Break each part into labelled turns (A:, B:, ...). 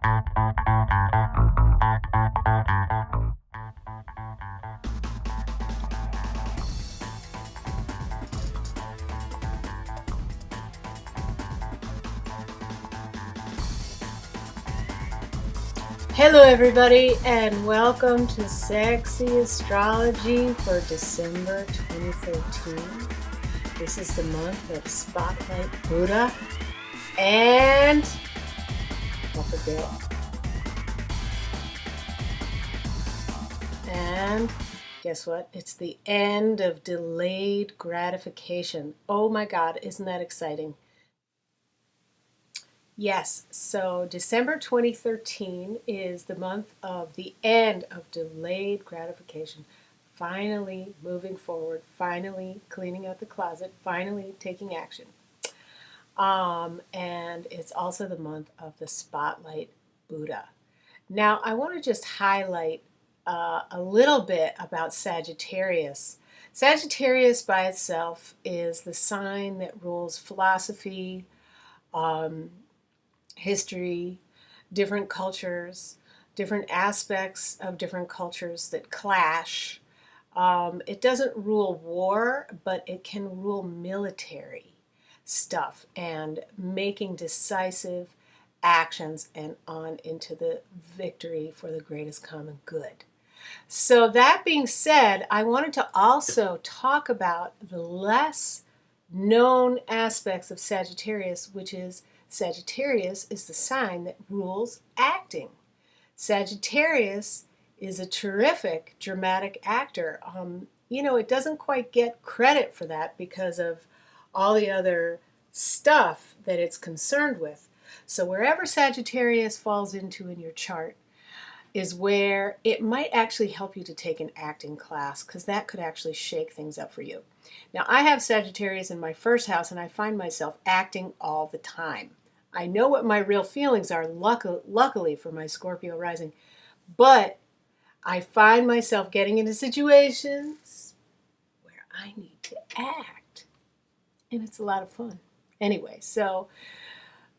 A: Hello everybody and welcome to Sexy Astrology for December 2013. This is the month of Spotlight Buddah and don't forget. And guess what? It's the end of delayed gratification. Oh my God, isn't that exciting? Yes, so December 2013 is the month of the end of delayed gratification. Finally moving forward, finally cleaning out the closet, finally taking action. And it's also the month of the Spotlight Buddah. Now, I want to just highlight a little bit about Sagittarius. Sagittarius by itself is the sign that rules philosophy, history, different cultures, different aspects of different cultures that clash. It doesn't rule war, but it can rule military stuff and making decisive actions and on into the victory for the greatest common good. So that being said, I wanted to also talk about the less known aspects of Sagittarius, which is Sagittarius is the sign that rules acting. Sagittarius is a terrific dramatic actor. It doesn't quite get credit for that because of all the other stuff that it's concerned with. So wherever Sagittarius falls into in your chart is where it might actually help you to take an acting class, because that could actually shake things up for you. Now, I have Sagittarius in my first house, and I find myself acting all the time. I know what my real feelings are, luckily for my Scorpio rising, but I find myself getting into situations where I need to act, and it's a lot of fun. Anyway, so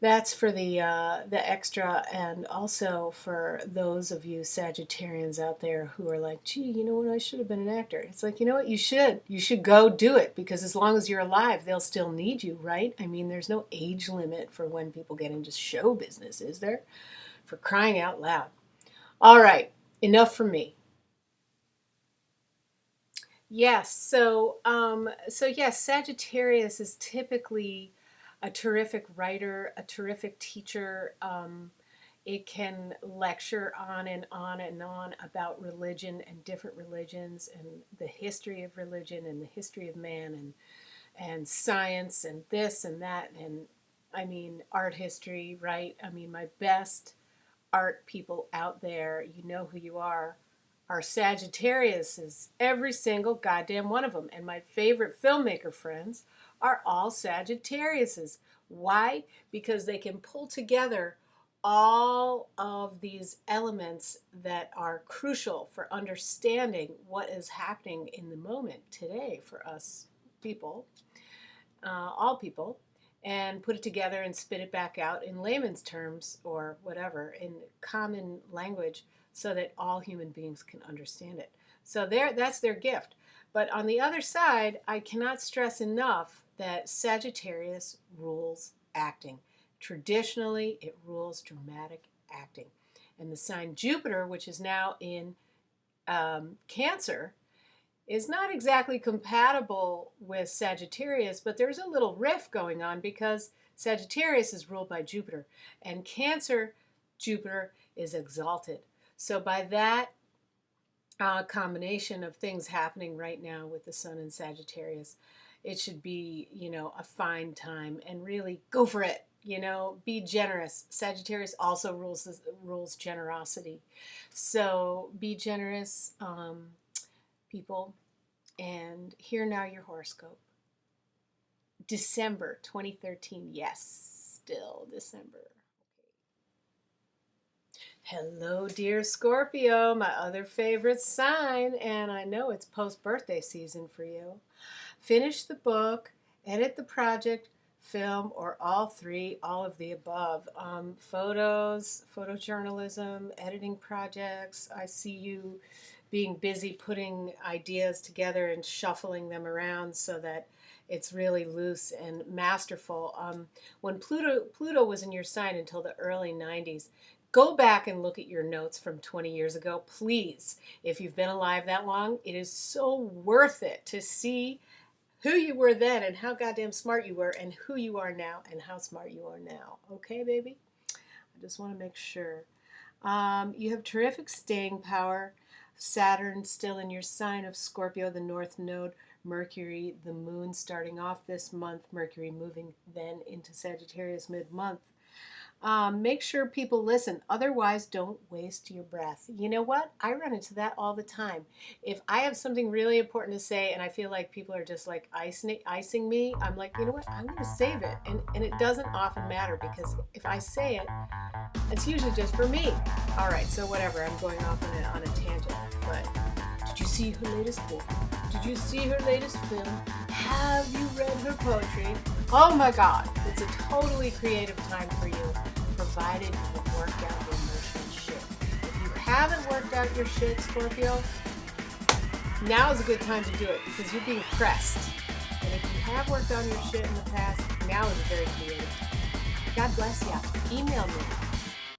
A: that's for the extra, and also for those of you Sagittarians out there who are like, gee, you know what, I should have been an actor. It's like, you know what, you should go do it, because as long as you're alive, they'll still need you, right? I mean, there's no age limit for when people get into show business, is there? For crying out loud. All right, enough from me. Yes, so yes, Sagittarius is typically a terrific writer, a terrific teacher. It can lecture on and on and on about religion and different religions and the history of religion and the history of man and science and this and that, and I mean art history, right? I mean, my best art people out there, you know who you are Sagittarius, is every single goddamn one of them. And my favorite filmmaker friends are all Sagittariuses. Why? Because they can pull together all of these elements that are crucial for understanding what is happening in the moment today for us people, all people, and put it together and spit it back out in layman's terms or whatever, in common language, so that all human beings can understand it. So that's their gift. But on the other side, I cannot stress enough that Sagittarius rules acting. Traditionally, it rules dramatic acting. And the sign Jupiter, which is now in Cancer, is not exactly compatible with Sagittarius, but there's a little rift going on because Sagittarius is ruled by Jupiter, and Cancer, Jupiter is exalted. So by that combination of things happening right now with the Sun in Sagittarius, it should be, a fine time, and really go for it. Be generous. Sagittarius also rules generosity. So be generous, people. And here now your horoscope. December 2013. Yes, still December. Hello, dear Scorpio, my other favorite sign, and I know it's post-birthday season for you. Finish the book, edit the project, film, or all three, all of the above. Photos, photojournalism, editing projects. I see you being busy putting ideas together and shuffling them around so that it's really loose and masterful. When Pluto was in your sign until the early 90s, go back and look at your notes from 20 years ago, please. If you've been alive that long, it is so worth it to see who you were then and how goddamn smart you were, and who you are now and how smart you are now. Okay, baby? I just want to make sure. You have terrific staying power. Saturn still in your sign of Scorpio, the North Node. Mercury, the moon starting off this month. Mercury moving then into Sagittarius mid-month. Make sure people listen. Otherwise, don't waste your breath. You know what? I run into that all the time. If I have something really important to say and I feel like people are just like icing me, I'm like, you know what? I'm going to save it. And it doesn't often matter, because if I say it, it's usually just for me. All right, so whatever. I'm going off on a tangent. But did you see her latest book? Did you see her latest film? Have you read her poetry? Oh my God, it's a totally creative time for you, provided you have worked out your emotional shit. If you haven't worked out your shit, Scorpio, now is a good time to do it, because you're being pressed. And if you have worked on your shit in the past, now is a very creative time. God bless you. Email me.